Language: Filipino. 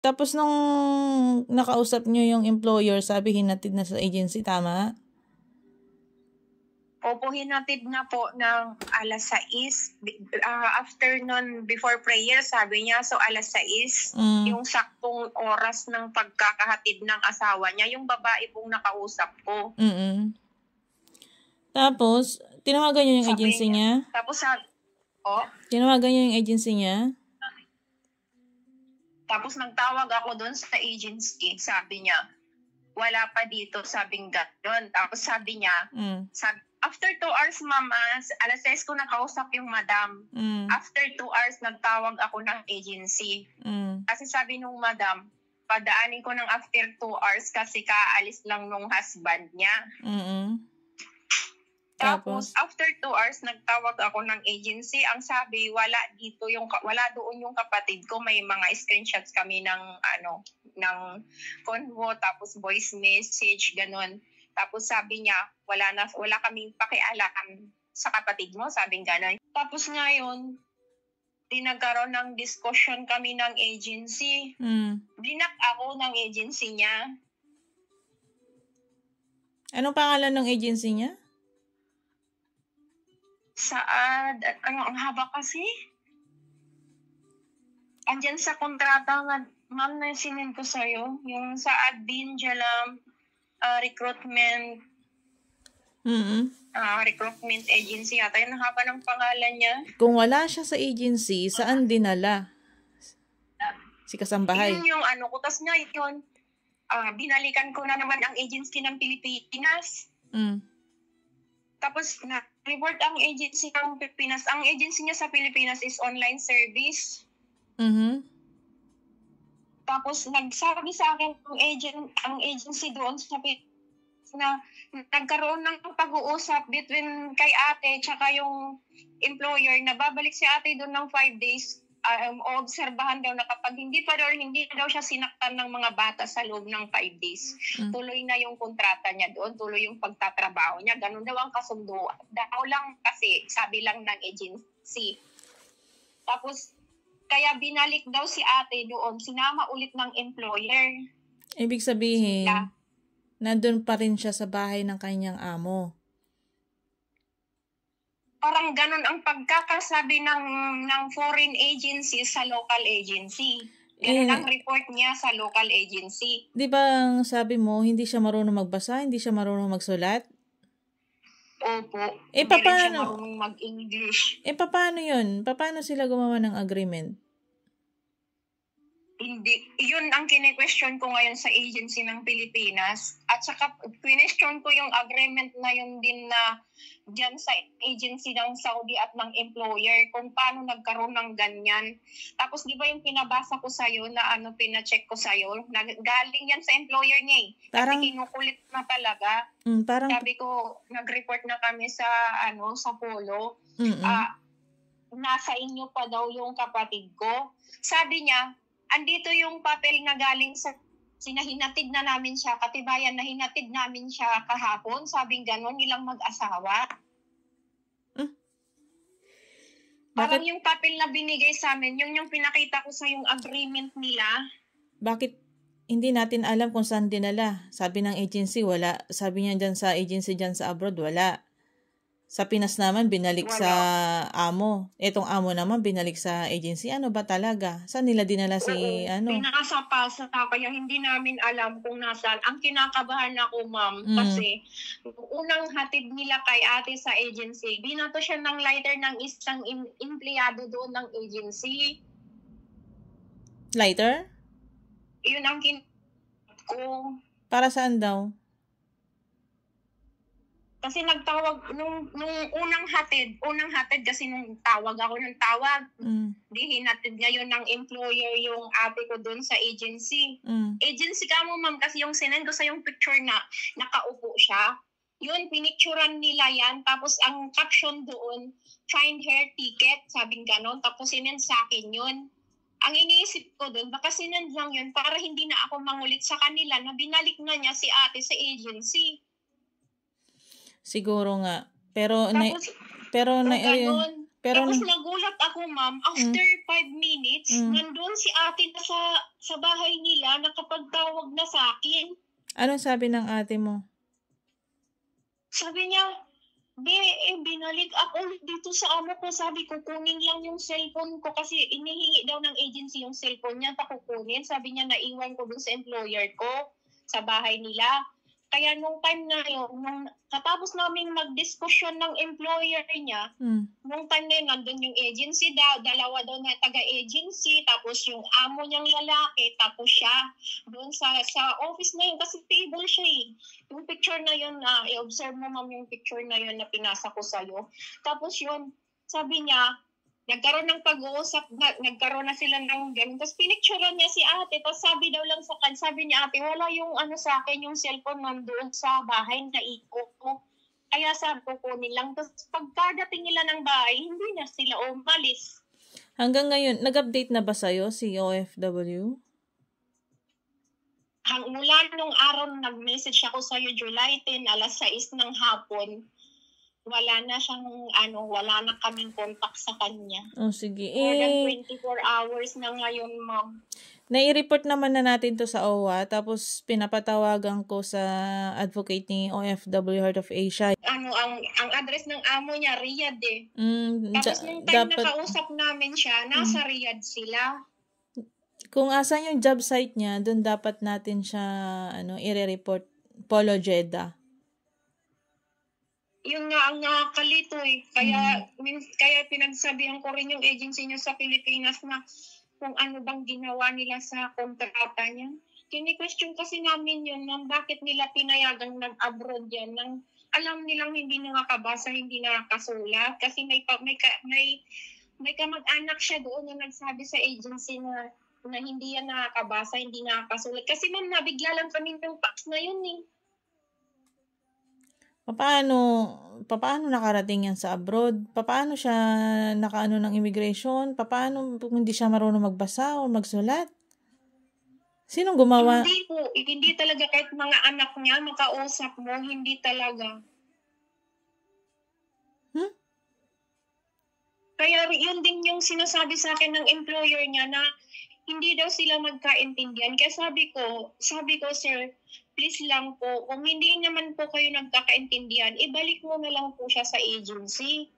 Tapos nung nakausap nyo yung employer, sabi hinatid na sa agency, tama? Opo, hinatid na po ng alas 6. After nun, before prayer, sabi niya, so alas 6, yung saktong oras ng pagkakahatid ng asawa niya, yung babae pong nakausap ko. Tapos, tinawagan niyo yung Sabi agency niya? Tapos Tinawagan niyo yung agency niya? Tapos nagtawag ako doon sa agency, sabi niya, wala pa dito, sabing gano'n. Tapos sabi niya, after 2 hours, mama, alas 6 ko nakausap yung madam. After 2 hours, nagtawag ako ng agency. Kasi sabi nung madam, padaanin ko ng after 2 hours kasi kaalis lang nung husband niya. Tapos, after 2 hours, nagtawag ako ng agency. Ang sabi, wala doon yung kapatid ko. May mga screenshots kami ng convo, tapos voice message, ganun. Tapos sabi niya, wala kaming pakialam sa kapatid mo, sabing ganun. Tapos ngayon, nagkaroon ng discussion kami ng agency. Blinak ako ng agency niya. Anong pangalan ng agency niya? Ang haba kasi? Andyan sa kontrata nga, ma'am, na sinin ko sa'yo. Yung sa Adbin Jalam Recruitment Recruitment Agency yata. Yung haba ng pangalan niya. Kung wala siya sa agency, saan dinala? Si kasambahay. Yun yung ko. Tapos nga yun, binalikan ko na naman ang agency ng Pilipinas. Tapos report ang agency ng Pilipinas. Ang agency niya sa Pilipinas is online service. Tapos nagsabi sa akin ang agency doon sa Pilipinas na nagkaroon ng pag-uusap between kay ate tsaka yung employer na babalik si ate doon ng 5 days. Obserbahan daw na kapag hindi daw siya sinaktan ng mga bata sa loob ng 5 days. Tuloy na yung kontrata niya doon, tuloy yung pagtatrabaho niya. Ganun daw ang kasunduan. Daw lang kasi, sabi lang ng agency. Tapos, kaya binalik daw si ate doon, sinama ulit ng employer. Ibig sabihin, nandun pa rin siya sa bahay ng kanyang amo. Parang ganun ang pagkakasabi ng foreign agency sa local agency. Ganun ang report niya sa local agency. Di ba sabi mo, hindi siya marunong magbasa, hindi siya marunong magsulat? Opo. Hindi rin siya marunong mag-English. Paano yun? Paano sila gumawa ng agreement? Hindi. Yun ang kine-question ko ngayon sa agency ng Pilipinas. At saka, question ko yung agreement na yun din na dyan sa agency ng Saudi at ng employer kung paano nagkaroon ng ganyan. Tapos, di ba yung pinabasa ko sa'yo na pina-check ko sa'yo, galing yan sa employer niya eh. Kasi kinukulit na talaga. Sabi ko, nag-report na kami sa Polo. Nasa inyo pa daw yung kapatid ko. Sabi niya, andito yung papel na galing sa sinahinatid na namin siya, katibayan na hinatid namin siya kahapon, sabing gano'n, nilang mag-asawa. Parang yung papel na binigay sa amin, yun yung pinakita ko sa yung agreement nila. Bakit hindi natin alam kung saan dinala? Sabi ng agency, wala. Sabi niya dyan sa agency dyan sa abroad, wala. Sa Pinas naman, binalik sa amo. Etong amo naman, binalik sa agency. Ano ba talaga? Saan nila dinala si Pinakasapasa, kaya hindi namin alam kung nasaan. Ang kinakabahan ako, ma'am, kasi unang hatid nila kay ate sa agency, binato siya ng lighter ng isang empleyado doon ng agency. Lighter? Yun ang ko. Para saan daw? Kasi nagtawag, nung unang hatid kasi nung tawag ako ng tawag, di hinatid ngayon ng employer yung ate ko doon sa agency. Agency ka mo, ma'am, kasi yung sinend ko sa yung picture na nakaupo siya, yun, pinicturan nila yan, tapos ang caption doon, find her ticket, sabing ganon, tapos sinend sa akin yun. Ang iniisip ko doon, baka sinend lang yun para hindi na ako mangulit sa kanila na binalik na niya si ate sa agency. Siguro nga. Pero Pero Tapos nagulat ako, ma'am, after 5 minutes, nandun si ate na sa bahay nila, nakapagtawag na sa akin. anong sabi ng ate mo? Sabi niya, binalik ako dito sa amo ko. Sabi ko, kunin lang yung cellphone ko kasi inihingi daw ng agency yung cellphone niya, pakukunin. Sabi niya, naiwan ko dun sa employer ko sa bahay nila. Kaya nung time na yun, nung katapos namin mag-discussion ng employer niya, nung time na yun, nandun yung agency daw, dalawa daw na taga-agency, tapos yung amo niyang lalaki, tapos siya, doon sa office na yun, kasi table siya eh. Yung picture na yun, i-observe mo ma'am yung picture na yun na pinasa ko sa'yo. Tapos yun, sabi niya, nagkaroon ng pag-uusap, nagkaroon na sila ng ganun. Tapos pinicturean niya si ate, tapos sabi daw lang sa kanya, sabi niya ate, wala yung sa akin, yung cellphone nandoon sa bahay na ikot ko. Kaya sabi ko, kunin lang. Tapos pagkadating nila ng bahay, hindi na sila umalis. Hanggang ngayon, nag-update na ba sa'yo si OFW? Mula nung araw nag-message ako sa'yo, July 10, alas 6 ng hapon, wala na siyang, wala na kaming contact sa kanya. Oh, sige. More than 24 hours na ngayon, ma'am. Nai-report naman na natin to sa OWA, tapos pinapatawagan ko sa advocate ni OFW Heart of Asia. Ang address ng amo niya, Riyadh eh. Tapos nung time nakausap namin siya, nasa Riyadh sila. Kung asan yung job site niya, doon dapat natin siya i-report. Polo Jeddah. Yun nga ang nakakalito eh. Kaya pinagsabihan ko rin yung agency niya sa Pilipinas na kung ano bang ginawa nila sa kontrata niya. Kini-question kasi namin yun, bakit nila pinayagang nag-abroad yan nang alam nilang hindi nakakabasa, hindi nakakasulat. Kasi may kamag-anak siya doon na nagsabi sa agency na hindi yan nakakabasa, hindi nakakasulat. Kasi ma'am, nabigla lang kami ng fax na yun eh. Paano nakarating yan sa abroad? Paano siya nakaano ng immigration? Paano hindi siya marunong magbasa o magsulat? Sinong gumawa? Hindi po. Hindi talaga kahit mga anak niya, makausap mo, hindi talaga. Kaya yun din yung sinasabi sa akin ng employer niya na hindi daw sila magkaintindihan. Kaya sabi ko, sir, please lang po, kung hindi naman po kayo nagkakaintindihan, ibalik mo na lang po siya sa agency.